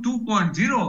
2.0,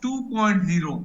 2.0।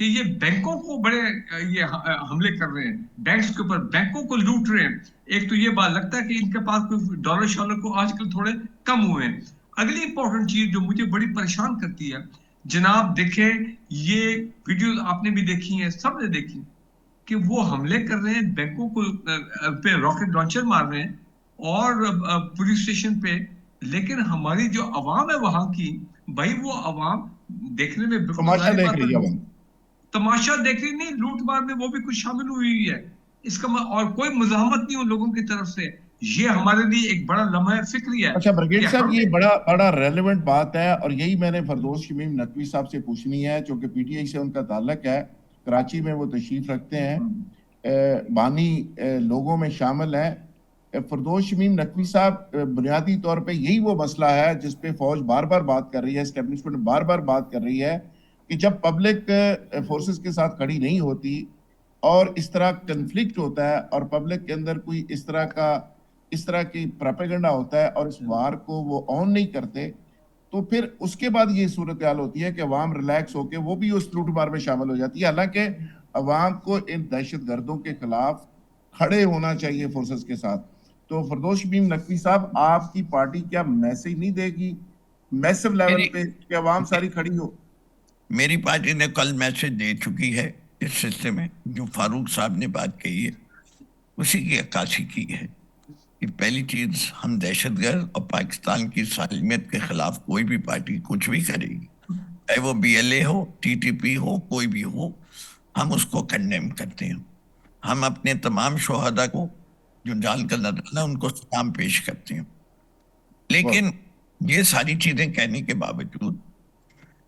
کہ یہ بینکوں کو بڑے یہ حملے کر رہے ہیں, بینکس کے اوپر, بینکوں کو لوٹ رہے ہیں. ایک تو یہ بات لگتا ہے کہ ان کے پاس کوئی ڈالر شالر کو آج کل تھوڑے کم ہوئے ہیں. اگلی امپورٹنٹ چیز جو مجھے بڑی پریشان کرتی ہے جناب, دیکھیں یہ ویڈیوز آپ نے بھی دیکھی ہیں, سب نے دیکھی, کہ وہ حملے کر رہے ہیں بینکوں کو پہ, راکٹ لانچر مار رہے ہیں اور پولیس اسٹیشن پہ, لیکن ہماری جو عوام ہے وہاں کی, بھائی وہ عوام دیکھنے میں بالکل تماشا ظاہر دیکھ بات رہی ہے ہے وہ. تماشا دیکھ رہی نہیں, لوٹ مار میں وہ بھی کچھ شامل ہوئی ہے اس کا, اور کوئی مزاحمت نہیں ان لوگوں کی طرف سے. یہ ہمارے لیے ایک بڑا لمحہ فکری ہے اچھا برگیڈ کہ صاحب, ہم یہ بڑا ریلیونٹ بات ہے, اور یہی میں نے فردوس شمیم نقوی صاحب سے پوچھنی ہے, چونکہ پی ٹی آئی سے ان کا تعلق ہے, کراچی میں وہ تشریف رکھتے ہیں, بانی لوگوں میں شامل ہیں. فردوس شمیم نقوی صاحب, بنیادی طور پہ یہی وہ مسئلہ ہے جس پہ فوج بار بار بات کر رہی ہے, اسٹیبلشمنٹ بار بار بات کر رہی ہے, کہ جب پبلک فورسز کے ساتھ کھڑی نہیں ہوتی اور اس طرح کنفلکٹ ہوتا ہے اور پبلک کے اندر کوئی اس طرح کی پراپیگنڈا ہوتا ہے اور اس وار کو وہ آن نہیں کرتے, تو پھر اس کے بعد یہ صورتحال ہوتی ہے کہ عوام ریلیکس ہو کے وہ بھی اس لوٹ مار میں شامل ہو جاتی ہے. حالانکہ عوام کو ان دہشت گردوں کے خلاف کھڑے ہونا چاہیے فورسز کے ساتھ. تو فردوس شمیم نقوی صاحب, آپ کی پارٹی کیا میسج نہیں دے گی میسو لیول پہ کہ عوام ساری کھڑی ہو؟ میری پارٹی نے کل میسج دے چکی ہے اس سلسلے میں, جو فاروق صاحب نے بات کہی ہے اسی کی عکاسی کی ہے. کہ پہلی چیز, ہم دہشت گرد اور پاکستان کی سالمیت کے خلاف کوئی بھی پارٹی کچھ بھی کرے گی, چاہے وہ بی ایل اے ہو, ٹی ٹی پی ہو, کوئی بھی ہو, ہم اس کو کنڈیم کرتے ہیں. ہم اپنے تمام شہداء کو جو جان کا نہ ڈالا ان کو سلام پیش کرتے ہیں. لیکن یہ ساری چیزیں کہنے کے باوجود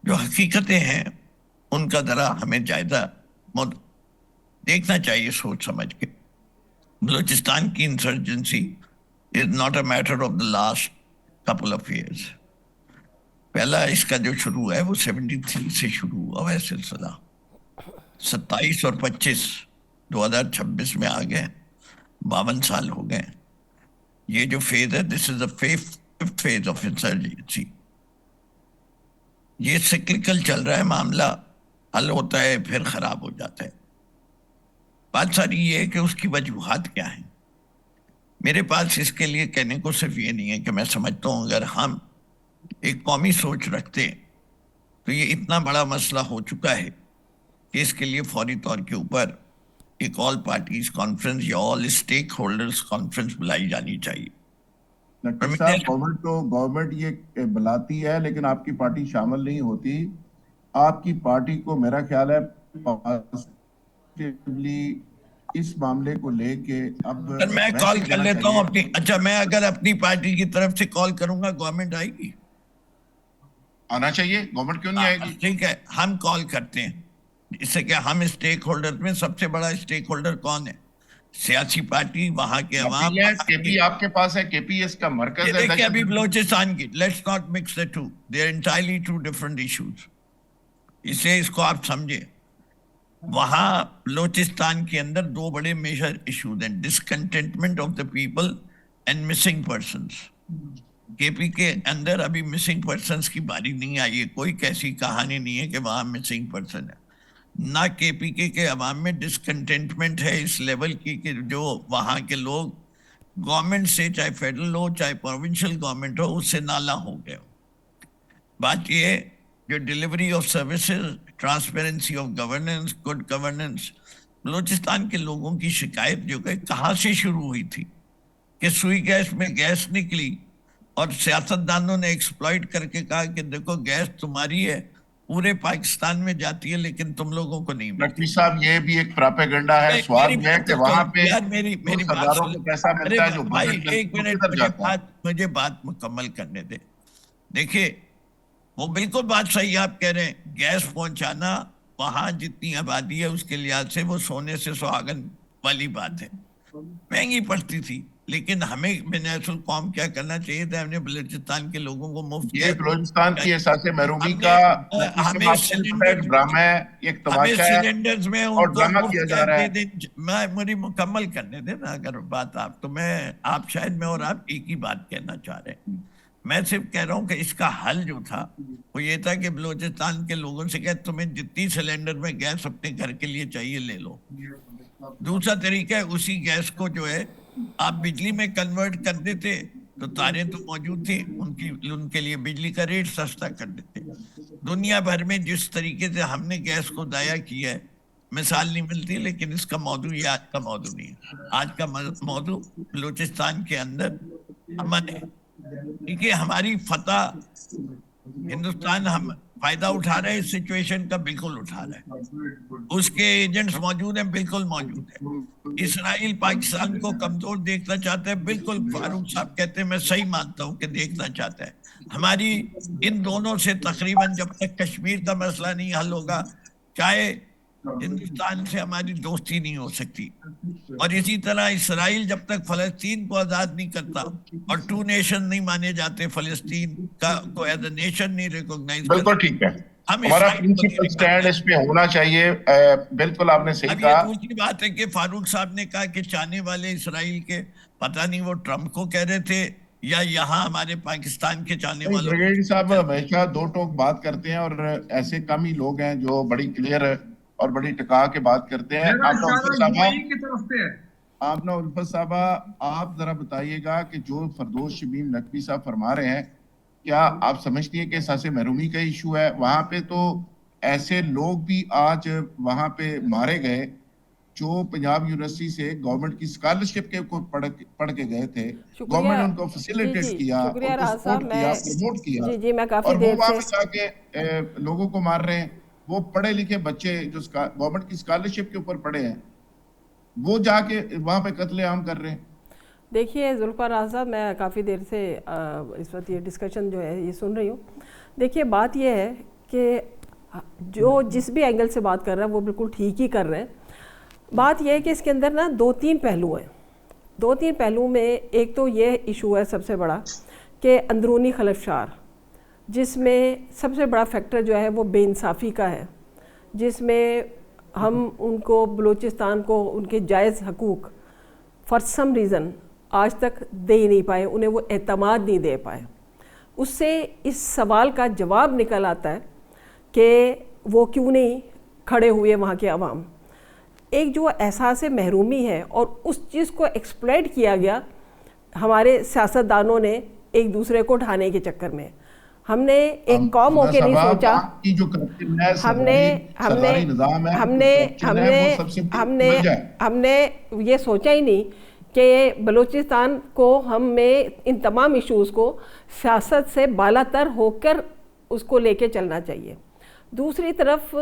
جو حقیقتیں ہیں ان کا ذرا ہمیں جائزہ دیکھنا چاہیے سوچ سمجھ کے. بلوچستان کی insurgency is not a matter of the last couple of years. پہلا اس کا جو شروع ہے وہ 73 سے شروع ہوا ہے سلسلہ. 27 اور 25 2026 میں آ گئے, 52 سال ہو گئے. یہ جو فیز ہے, this is a fifth phase of insurgency. یہ سیکلیکل چل رہا ہے معاملہ, حل ہوتا ہے پھر خراب ہو جاتا ہے. بات ساری یہ ہے کہ اس کی وجوہات کیا ہیں. میرے پاس اس کے لیے کہنے کو صرف یہ نہیں ہے کہ میں سمجھتا ہوں اگر ہم ایک قومی سوچ رکھتے تو یہ اتنا بڑا مسئلہ ہو چکا ہے کہ اس کے لیے فوری طور کے اوپر ایک آل پارٹیز کانفرنس یا آل اسٹیک ہولڈرز کانفرنس بلائی جانی چاہیے. نقوی صاحب, گورنمنٹ یہ بلاتی ہے لیکن آپ کی پارٹی شامل نہیں ہوتی. آپ کی پارٹی کو میرا خیال ہے اس معاملے کو لے کے اب میں کال کر لیتا ہوں اپنی, اچھا میں اگر اپنی پارٹی کی طرف سے کال کروں گا گورنمنٹ آئے گی؟ آنا چاہیے, گورنمنٹ کیوں نہیں آئے گی؟ ٹھیک ہے, ہم کال کرتے ہیں. اس سے کہ ہم اسٹیک ہولڈر میں سب سے بڑا اسٹیک ہولڈر کون ہے؟ سیاسی پارٹی, وہاں کے عوام. کے پی آپ کے پاس ہے, کے پی اس کا مرکز ہے. دیکھیں ابھی بلوچستان کی, let's not mix the two, they are entirely two different issues. اسے اس کو آپ سمجھیں. وہاں بلوچستان کے اندر دو بڑے میجر ایشوز ہیں, discontentment of the people and missing persons. K P کے اندر ابھی مسنگ پرسنس کی باری نہیں آئی ہے, کوئی کیسی کہانی نہیں ہے کہ وہاں مسنگ پرسن ہے. نہ کے پی کے عوام میں ڈسکنٹینٹمنٹ ہے اس لیول کی کہ جو وہاں کے لوگ گورنمنٹ سے, چاہے فیڈرل ہو چاہے پروونشل گورنمنٹ ہو, اس سے نالا ہو گئے. بات یہ ہے جو delivery of services, transparency of governance, good governance, Balochistan کے لوگوں کی شکایت جو کہ کہاں سے شروع ہوئی تھی کہ سوئی گیس میں گیس نکلی اور سیاستدانوں نے ایکسپلائٹ کر کے کہا کہ دیکھو گیس تمہاری ہے, پورے پاکستان میں جاتی ہے لیکن تم لوگوں کو نہیں ملتی. نقوی صاحب, یہ بھی ایک پراپیگنڈا ہے. سوال یہ ہے کہ وہاں پہ میری بات سرداروں کو پیسہ ملتا ہے جو بھائی ایک منٹ جاتا ہے. مجھے بات مکمل کرنے دے. دیکھیے وہ بالکل بات صحیح آپ کہہ رہے ہیں, گیس پہنچانا وہاں جتنی آبادی ہے اس کے لحاظ سے وہ سونے سے سہاگن والی بات ہے, مہنگی پڑتی تھی. لیکن ہمیں بنیاد القوم کیا کرنا چاہیے تھا, ہم نے بلوچستان کے لوگوں کو مفت یہ بلوچستان کی احساس محرومی کا ہمیں ڈرامہ ہے, ایک تماشا ہے سلنڈرز میں اور ان کو ڈرامہ مفت کیا جا گیس رہا دے ہے. دیں. میں مجھے مکمل کرنے دیں نا اگر بات آپ, تو میں آپ شاید میں اور آپ ایک ہی بات کہنا چاہ رہے ہیں. میں صرف کہہ رہا ہوں کہ اس کا حل جو تھا وہ یہ تھا کہ بلوچستان کے لوگوں سے کہ تمہیں جتنی سلنڈر میں گیس اپنے گھر کے لیے چاہیے لے لو. دوسرا طریقہ ہے اسی گیس کو جو ہے آپ بجلی میں کنورٹ کر دیتے تو تاریں تو موجود تھی, ان کے لیے بجلی کا ریٹ سستا کر دیتے. دنیا بھر میں جس طریقے سے ہم نے گیس کو ضائع کیا ہے مثال نہیں ملتی, لیکن اس کا موضوع یہ آج کا موضوع نہیں ہے. آج کا موضوع بلوچستان کے اندر امن ہے. دیکھیے ہماری فتح ہندوستان ہم فائدہ اٹھا رہے ہیں اس سچویشن کا, بالکل اٹھا رہا ہے. اس کے ایجنٹس موجود ہیں, بالکل موجود ہیں. اسرائیل پاکستان کو کمزور دیکھنا چاہتا ہے, بالکل فاروق صاحب کہتے ہیں, میں صحیح مانتا ہوں کہ دیکھنا چاہتا ہے. ہماری ان دونوں سے تقریباً جب تک کشمیر کا مسئلہ نہیں حل ہوگا چاہے ہندوستان سے ہماری دوستی نہیں ہو سکتی. اور اسی طرح اسرائیل جب تک فلسطین کو آزاد نہیں کرتا اور 2 نیشن نہیں مانے جاتے, فلسطین کا کو ایز اے نیشن نہیں ریکوگنائز کرتا. بالکل ٹھیک ہے, ہم ہمارا اسرائیل کو پرنسپل نہیں سٹینڈ مانتے. اس پہ ہونا چاہیے. بالکل آپ نے صحیح اب یہ کہا. دوسری بات ہے کہ فاروق صاحب نے کہا کہ چاہنے والے اسرائیل کے پتہ نہیں وہ ٹرمپ کو کہہ رہے تھے یا یہاں ہمارے پاکستان کے چاہنے والوں بریگیڈیئر صاحب ہمیشہ دو ٹوک بات کرتے ہیں, اور ایسے کم ہی لوگ ہیں جو بڑی کلیئر اور بڑی ٹکا کے بات کرتے ہیں. میرا آپ نا اشارہ الفت صاحبہ, UAE کی طرف سے ہے. آپ نا الفت صاحبہ آپ ذرا بتائیے گا کہ جو فردوس شمیم نقوی صاحب فرما رہے ہیں, کیا آپ سمجھتی ہیں کہ احساس محرومی کا ایشو ہے؟ وہاں پہ تو ایسے لوگ بھی آج وہاں پہ مارے گئے جو پنجاب یونیورسٹی سے گورنمنٹ کی اسکالرشپ کے پڑھ کے گئے تھے. گورنمنٹ نے ان کو فیسیلیٹیٹ کیا, ان کو سپورٹ کیا, پروموٹ کیا, میں کافی اور وہ دیر وہاں سے پہ جا کے لوگوں کو مار رہے ہیں. وہ پڑھے لکھے بچے جو گورنمنٹ کی اسکالرشپ کے اوپر پڑھے ہیں وہ جا کے وہاں پہ قتل عام کر رہے ہیں. دیکھیے ذوالفقار صاحب, میں کافی دیر سے اس وقت یہ ڈسکشن جو ہے یہ سن رہی ہوں. دیکھیے بات یہ ہے کہ جو جس بھی اینگل سے بات کر رہا ہے وہ بالکل ٹھیک ہی کر رہے ہیں. بات یہ ہے کہ اس کے اندر نا 2-3 پہلو ہیں. 2-3 پہلو میں ایک تو یہ ایشو ہے سب سے بڑا کہ اندرونی خلفشار, جس میں سب سے بڑا فیکٹر جو ہے وہ بے انصافی کا ہے, جس میں ہم ان کو بلوچستان کو ان کے جائز حقوق فار سم ریزن آج تک دے ہی نہیں پائے, انہیں وہ اعتماد نہیں دے پائے. اس سے اس سوال کا جواب نکل آتا ہے کہ وہ کیوں نہیں کھڑے ہوئے وہاں کے عوام. ایک جو احساس محرومی ہے اور اس چیز کو ایکسپلائٹ کیا گیا ہمارے سیاستدانوں نے ایک دوسرے کو اٹھانے کے چکر میں. ہم نے ایک قوم ہو کے نہیں سوچا, ہم نے یہ سوچا ہی نہیں کہ بلوچستان کو ہم میں ان تمام ایشوز کو سیاست سے بالا تر ہو کر اس کو لے کے چلنا چاہیے. دوسری طرف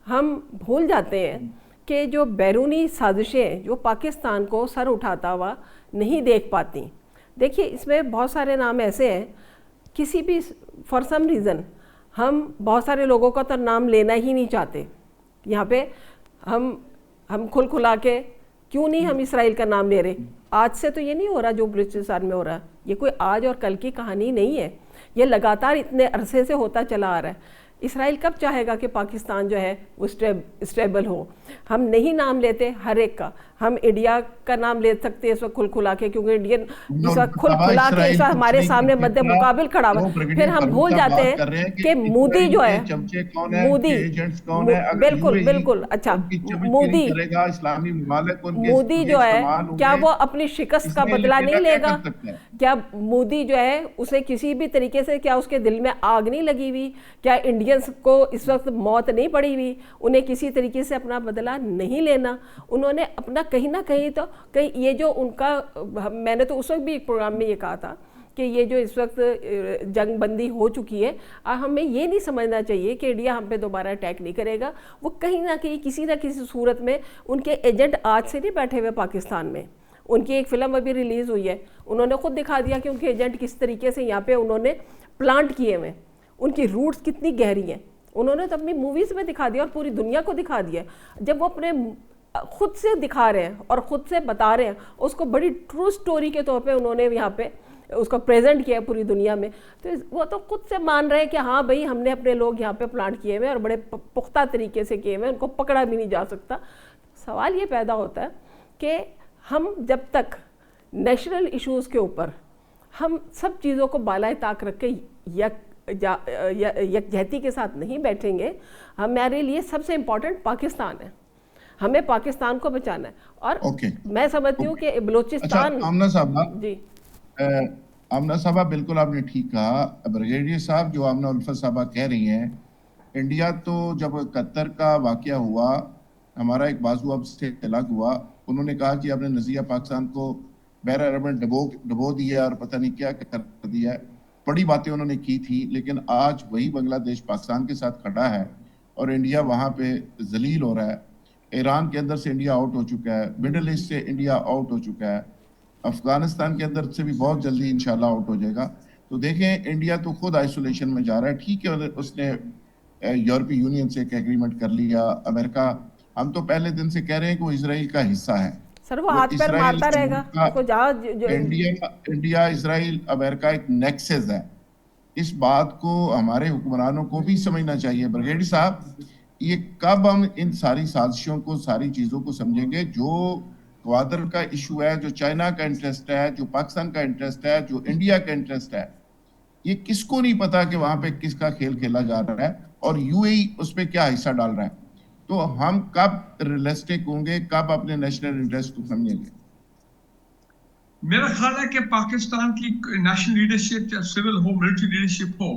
ہم بھول جاتے ہیں کہ جو بیرونی سازشیں جو پاکستان کو سر اٹھاتا ہوا نہیں دیکھ پاتی. دیکھیے اس میں بہت سارے نام ایسے ہیں, کسی بھی فار سم ریزن ہم بہت سارے لوگوں کا تو نام لینا ہی نہیں چاہتے. یہاں پہ ہم کھل کھلا کے کیوں نہیں ہم اسرائیل کا نام لے رہے. آج سے تو یہ نہیں ہو رہا جو بلوچستان میں ہو رہا ہے, یہ کوئی آج اور کل کی کہانی نہیں ہے, یہ لگاتار اتنے عرصے سے ہوتا چلا آ رہا ہے. اسرائیل کب چاہے گا کہ پاکستان جو ہے وہ اسٹیبل ہو؟ ہم نہیں نام لیتے ہر ایک کا. ہم انڈیا کا نام لے سکتے اس وقت کھل کھلا کے, کیونکہ انڈین اس وقت کھل کھلا کے اس وقت ہمارے سامنے مد مقابل کھڑا ہوا. پھر ہم بھول جاتے ہیں کہ مودی جو ہے, بالکل اچھا, مودی جو ہے کیا وہ اپنی شکست کا بدلہ نہیں لے گا؟ کیا مودی جو ہے اسے کسی بھی طریقے سے کیا اس کے دل میں آگ نہیں لگی ہوئی؟ کیا انڈینز کو اس وقت موت نہیں پڑی ہوئی؟ انہیں کسی طریقے سے اپنا بدلہ نہیں لینا. انہوں نے اپنا کہیں نہ کہیں تو کہیں یہ جو ان کا, میں نے تو اس وقت بھی ایک پروگرام میں یہ کہا تھا کہ یہ جو اس وقت جنگ بندی ہو چکی ہے, ہمیں یہ نہیں سمجھنا چاہیے کہ انڈیا ہم پہ دوبارہ اٹیک نہیں کرے گا. وہ کہیں نہ کہیں کسی نہ کسی صورت میں ان کے ایجنٹ آج سے نہیں بیٹھے ہوئے پاکستان میں. ان کی ایک فلم ابھی ریلیز ہوئی ہے, انہوں نے خود دکھا دیا کہ ان کے ایجنٹ کس طریقے سے یہاں پہ انہوں نے پلانٹ کیے ہوئے, ان کی روٹس کتنی گہری ہیں. انہوں نے تو اپنی موویز میں دکھا دیا اور پوری دنیا کو دکھا دیا. جب وہ اپنے خود سے دکھا رہے ہیں اور خود سے بتا رہے ہیں, اس کو بڑی ٹرو سٹوری کے طور پہ انہوں نے یہاں پہ اس کو پریزنٹ کیا ہے پوری دنیا میں, تو وہ تو خود سے مان رہے ہیں کہ ہاں بھائی ہم نے اپنے لوگ یہاں پہ پلانٹ کیے ہوئے اور بڑے پختہ طریقے سے کیے ہوئے, ان کو پکڑا بھی نہیں جا سکتا. سوال یہ پیدا ہوتا ہے کہ ہم جب تک نیشنل ایشوز کے اوپر ہم سب چیزوں کو بالائے طاق رکھ کے یکجہتی کے ساتھ نہیں بیٹھیں گے. ہمارے لیے سب سے امپورٹنٹ پاکستان ہے, ہمیں پاکستان کو بچانا ہے. اور میں سمجھتی ہوں کہ بلوچستان. آمنہ صاحبہ, جی آمنہ صاحبہ بالکل آپ نے ٹھیک کہا. بریگیڈیئر صاحب جو آمنہ الفت صاحبہ کہہ رہی ہیں, انڈیا تو جب قطر کا واقعہ ہوا, ہمارا ایک بازو اب سے الگ ہوا, انہوں نے کہا کہ آپ نے نظریہ پاکستان کو بحر عرب میں ڈبو دیا اور پتہ نہیں کیا کر دیا ہے. بڑی باتیں انہوں نے کی تھی, لیکن آج وہی بنگلہ دیش پاکستان کے ساتھ کھڑا ہے اور انڈیا وہاں پہ ذلیل ہو رہا ہے. ایران کے اندر سے انڈیا آؤٹ ہو چکا ہے, مڈل ایسٹ سے انڈیا آؤٹ ہو چکا ہے, افغانستان کے اندر سے بھی بہت جلدی انشاءاللہ آؤٹ ہو جائے گا. تو دیکھیں انڈیا تو خود آئسولیشن میں جا رہا ہے. ٹھیک ہے اس نے یورپی یونین سے ایک ایگریمنٹ کر لیا. امریکہ, ہم تو پہلے دن سے کہہ رہے ہیں کہ وہ اسرائیل کا حصہ ہے. سر وہ ہاتھ پیر مارتا رہے گا. انڈیا اسرائیل امریکہ ایک نیکسس ہے. اس بات کو ہمارے حکمرانوں کو بھی سمجھنا چاہیے. بریگیڈیئر صاحب, یہ کب ہم ان ساری سازشوں کو, ساری چیزوں کو سمجھیں گے؟ جو گوادر کا ایشو ہے, جو چائنا کا انٹرسٹ ہے, جو پاکستان کا انٹرسٹ ہے, جو انڈیا کا انٹرسٹ ہے, یہ کس کو نہیں پتا کہ وہاں پہ کس کا کھیل کھیلا جا رہا ہے اور یو اے ای اس پہ کیا حصہ ڈال رہا ہے. تو ہم کب ریئلسٹک ہوں گے, کب اپنے نیشنل انٹرسٹ کو سمجھیں گے؟ میرا خیال ہے کہ پاکستان کی نیشنل لیڈرشپ یا سول ہو, ملٹری لیڈرشپ ہو,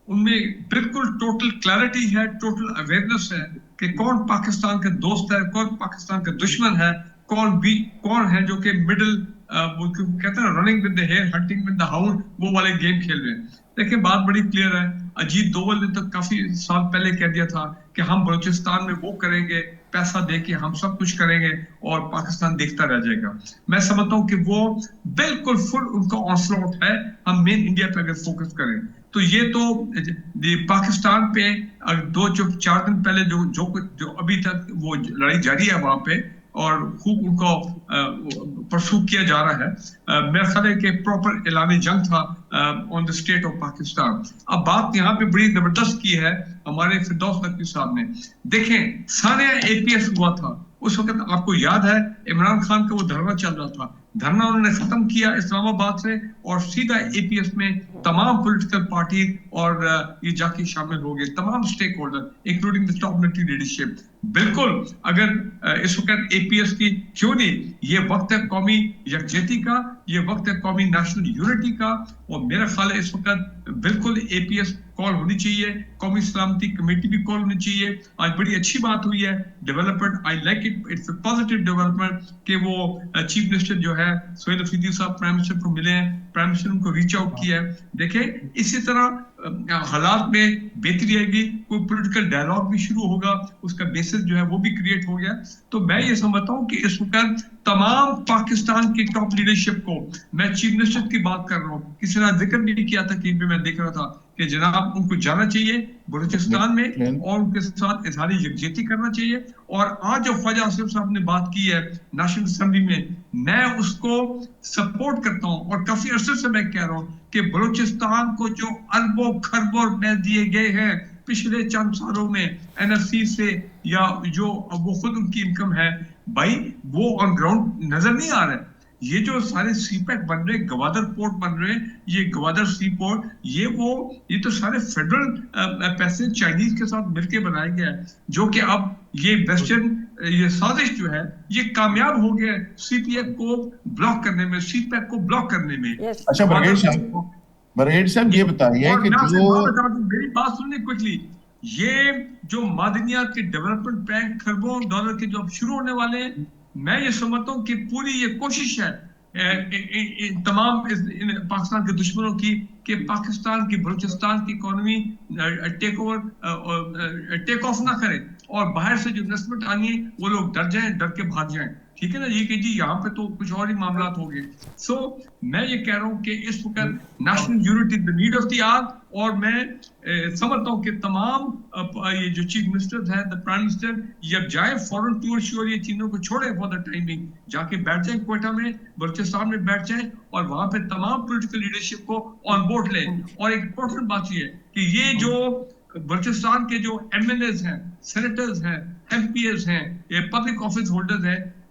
ان میں بالکل ٹوٹل کلیئرٹی ہے, ٹوٹل اویئرنیس ہے کہ کون پاکستان کا دوست ہے, کون پاکستان کا دشمن ہے, کون ہے جو کہ مڈل کہتے ہیں running with the hare, hunting with the hound, وہ والے گیم کھیل رہے ہیں. دیکھیں بات بڑی کلیئر ہے. اجیت دوول نے تو کافی سال پہلے کہہ دیا تھا کہ ہم بلوچستان میں وہ کریں گے, پیسہ دے کے ہم سب کچھ کریں گے اور پاکستان دیکھتا رہ جائے گا. میں سمجھتا ہوں کہ وہ بالکل فل ان کا آنسلوٹ ہے. ہم مین انڈیا پہ اگر فوکس کریں تو یہ تو پاکستان پہ 2-4 دن پہلے جو ابھی تک وہ لڑائی جاری ہے وہاں پہ اور خوب ان کو پرسو کیا جا رہا ہے. میرا خیال ہے کہ پراپر اعلان جنگ تھا آن دا اسٹیٹ آف پاکستان. اب بات یہاں پہ بڑی زبردست کی ہے ہمارے فردوس نقوی صاحب نے. دیکھیں ثانیہ APS ہوا تھا اس وقت, آپ کو یاد ہے عمران خان کا وہ دھرنا چل رہا تھا. دھرنا انہوں نے ختم کیا اسلام آباد سے اور سیدھا APS میں تمام پولیٹیکل پارٹی اور یہ جا کے شامل ہو گئے, تمام stake holder including the top military leadership. بالکل اگر اس وقت APS کی کیوں نہیں, یہ وقت ہے قومی یکجہتی کا, یہ وقت ہے قومی نیشنل یونٹی کا. اور میرا خیال ہے اس وقت بالکل APS کال ہونی چاہیے, قومی سلامتی کمیٹی بھی کال ہونی چاہیے. آج بڑی اچھی بات ہوئی ہے development, I like it, it's a positive development کہ وہ چیف منسٹر جو ہے سہیل افریدی صاحب پرائم منسٹر کو ملے ہیں, پرائم منسٹر ان کو ریچ آؤٹ کیا ہے. دیکھیں اسی طرح حالات میں بہتری آئے گی, کوئی پولیٹیکل ڈائلاگ بھی شروع ہوگا, اس کا بیسس جو ہے وہ بھی کریٹ ہو گیا. تو میں یہ سمجھتا ہوں کہ اس وقت تمام پاکستان کی ٹاپ لیڈرشپ کو, میں چیف منسٹر کی بات کر رہا ہوں, کسی نے ذکر نہیں کیا تھا کہیں پہ, میں دیکھ رہا تھا کہ جناب ان کو جانا چاہیے بلوچستان میں اور ان کے ساتھ اظہار یکجہتی کرنا چاہیے. اور آج جو خواجہ آصف صاحب نے بات کی ہے نیشنل اسمبلی میں اس کو سپورٹ کرتا ہوں اور کافی عرصے سے میں کہہ رہا ہوں کہ بلوچستان کو جو اربوں خربوں روپے دیے گئے ہیں پچھلے چند سالوں میں NFC سے, یا جو وہ خود ان کی انکم ہے بھائی, وہ آن گراؤنڈ نظر نہیں آ رہا ہے. یہ جو سارے سی پیک بن رہے, گوادر پورٹ بن رہے, یہ گوادر سی پورٹ, یہ تو سارے فیڈرل پیسے چائنیز کے ساتھ مل کے بنایا گیا ہے, جو کہ اب یہ ویسٹرن یہ سازش جو ہے یہ کامیاب ہو گیا سی پی ایف کو بلاک کرنے میں, سی پیک کو بلاک کرنے میں. اچھا بریگیڈیئر صاحب یہ بتائیے کہ میری بات سننے کوئکلی, یہ جو معدنیات کے ڈیولپمنٹ بینک خربوں ڈالر کے جو اب شروع ہونے والے ہیں, میں یہ سمجھتا ہوں کہ پوری یہ کوشش ہے تمام پاکستان کے دشمنوں کی کہ پاکستان کی بلوچستان کی اکانومی ٹیک آف نہ کرے اور باہر سے جو انویسٹمنٹ آنی ہے وہ لوگ ڈر جائیں, ڈر کے بھاگ جائیں. ٹھیک ہے نا, یہ کہ جی یہاں پہ تو کچھ اور ہی معاملات ہو گئے. سو میں یہ کہہ رہا ہوں کہ اس وقت national unity the need of the hour, اور میں سمجھتا ہوں کہ تمام یہ جو چیف منسٹر ہیں, دا پرائم منسٹر, جب جائیں فورن ٹور شور یہ چیزوں کو چھوڑیں فار دا ٹائمنگ, جا کے بیٹھ جائیں کوئٹہ میں, بلوچستان میں بیٹھ جائیں اور وہاں پہ تمام پولیٹیکل لیڈرشپ کو آن بورڈ لیں. اور ایک امپورٹنٹ بات یہ ہے کہ یہ جو بلوچستان کے جو MLAs ہیں, سینیٹرز ہیں, MPs ہیں, یہ پبلک آفس ہولڈرز ہیں,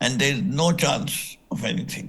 and there is no chance of anything।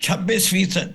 26%।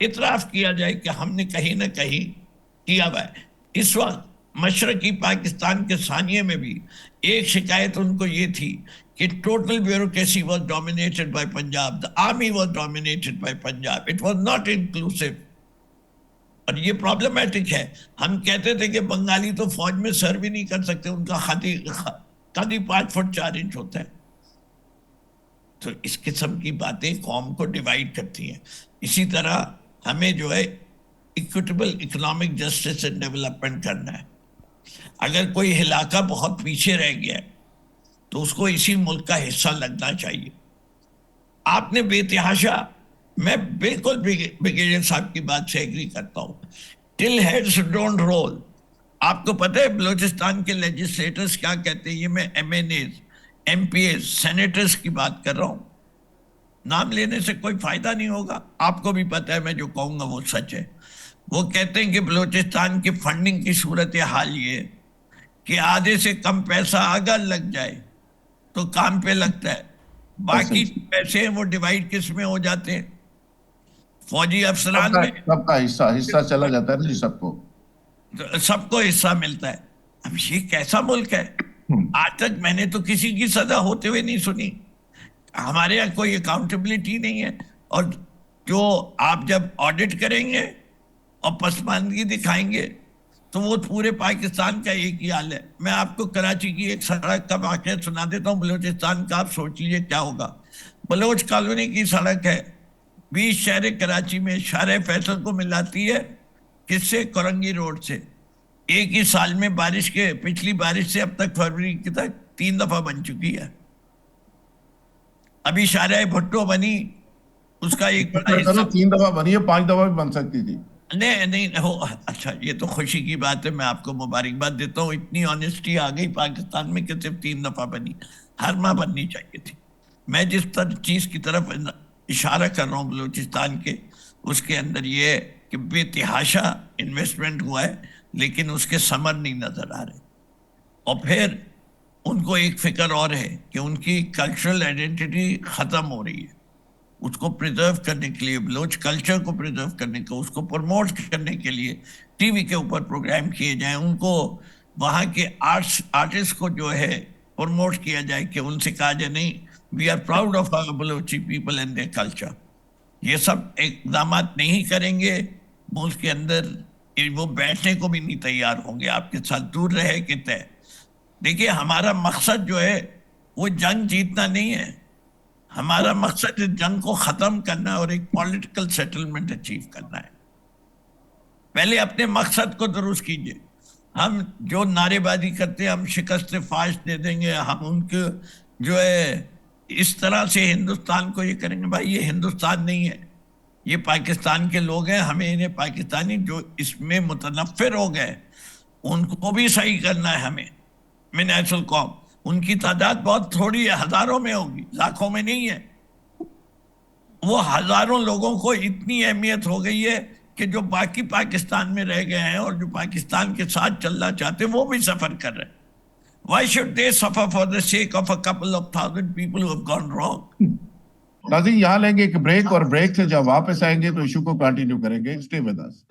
اعتراف کیا جائے کہ ہم نے کہیں نہ کہیں کیا ہوا ہے. اس وقت مشرقی پاکستان کے ثانیے میں بھی ایک شکایت ان کو یہ تھی کہ total bureaucracy was dominated by Punjab, the army was dominated by Punjab, it was not inclusive. اور یہ پرابلمیٹک ہے. ہم کہتے تھے کہ بنگالی تو فوج میں سر بھی نہیں کر سکتے, ان کا قد 5 فٹ 4 انچ ہوتا ہے. تو اس قسم کی باتیں قوم کو ڈیوائیڈ کرتی ہیں. اسی طرح ہمیں جو ہے equitable economic justice and development کرنا ہے. اگر کوئی علاقہ بہت پیچھے رہ گیا ہے تو اس کو اسی ملک کا حصہ لگنا چاہیے. آپ نے بے تحاشا, میں بالکل بریگیڈیئر صاحب کی بات سے ایگری کرتا ہوں, ٹل ہیڈز ڈونٹ رول. آپ کو پتہ ہے بلوچستان کے لیجسلیٹرز کیا کہتے ہیں؟ یہ میں MNAs, MPAs, senators کی بات کر رہا ہوں. نام لینے سے کوئی فائدہ نہیں ہوگا, آپ کو بھی پتہ ہے میں جو کہوں گا وہ سچ ہے. وہ کہتے ہیں کہ بلوچستان کی فنڈنگ کی صورتحال یہ کہ آدھے سے کم پیسہ اگر لگ جائے تو کام پہ لگتا ہے, باقی پیسے وہ ڈیوائیڈ کس میں ہو جاتے ہیں؟ فوجی افسران میں. سب کا حصہ چلا جاتا ہے, سب کو حصہ ملتا ہے. اب یہ کیسا ملک ہے؟ آج تک میں نے تو کسی کی سزا ہوتے ہوئے نہیں سنی. ہمارے یہاں کوئی اکاؤنٹیبلٹی نہیں ہے. اور جو آپ جب آڈٹ کریں گے اور پسماندگی دکھائیں گے تو وہ پورے پاکستان کا ایک ہی حال ہے. میں آپ کو کراچی کی ایک سڑک کا واقعہ سنا دیتا ہوں بلوچستان کا, آپ سوچ لیجیے کیا ہوگا. بلوچ کالونی کی سڑک ہے, 20 شہر کراچی میں شارع فیصل کو ملاتی ہے کس سے؟ کورنگی روڈ سے. ایک ہی سال میں بارش کے, پچھلی بارش سے اب تک فروری تک 3 دفعہ بن چکی ہے. ابھی شارع بھٹو بنی, اس کا ایک بڑا حصہ 3 دفعہ بنی ہے, 5 دفعہ بھی بن سکتی تھی. نہیں ہو. اچھا, یہ تو خوشی کی بات ہے, میں آپ کو مبارکباد دیتا ہوں. اتنی آنیسٹی آ گئی پاکستان میں کہ صرف 3 دفعہ بنی, ہر ماہ بننی چاہیے تھی. میں جس چیز کی طرف اشارہ کر رہا ہوں بلوچستان کے, اس کے اندر یہ کہ بے تحاشا انویسٹمنٹ ہوا ہے لیکن اس کے ثمر نہیں نظر آ رہے. اور پھر ان کو ایک فکر اور ہے کہ ان کی کلچرل آئیڈینٹی ختم ہو رہی ہے. اس کو پریزرو کرنے کے لیے, بلوچ کلچر کو پریزرو کرنے کو, اس کو پروموٹ کرنے کے لیے ٹی وی کے اوپر پروگرام کیے جائیں, ان کو وہاں کے آرٹسٹ کو جو ہے پروموٹ کیا جائے, کہ ان سے کہا جائے نہیں, we are proud of our Balochi people and their culture. یہ سب اقدامات نہیں کریں گے ملک کے اندر, وہ بیٹھنے کو بھی نہیں تیار ہوں گے آپ کے ساتھ, دور رہے کہ طے. دیکھیے ہمارا مقصد جو ہے وہ جنگ جیتنا نہیں ہے, ہمارا مقصد جنگ کو ختم کرنا اور ایک پولیٹیکل سیٹلمنٹ اچیو کرنا ہے. پہلے اپنے مقصد کو درست کیجئے. ہم جو نعرے بازی کرتے ہیں, ہم شکست فاش دے دیں گے, ہم ان کے جو ہے اس طرح سے ہندوستان کو یہ کریں گے. بھائی یہ ہندوستان نہیں ہے, یہ پاکستان کے لوگ ہیں. ہمیں انہیں پاکستانی جو اس میں متنفر ہو گئے ان کو بھی صحیح کرنا ہے. ہمیں من حیث القوم ان کی تعداد بہت تھوڑی ہے, ہزاروں میں ہوگی, لاکھوں میں نہیں ہے. وہ ہزاروں لوگوں کو اتنی اہمیت ہو گئی ہے کہ جو باقی پاکستان میں رہ گئے ہیں اور جو پاکستان کے ساتھ چلنا چاہتے ہیں وہ بھی سفر کر رہے ہیں. Why should they suffer for the sake of a couple of thousand people who have gone wrong? ناظرین یہاں لیں گے ایک بریک, اور بریک سے جب واپس آئیں گے تو ایشو کو کنٹینیو کریں گے. Stay with us.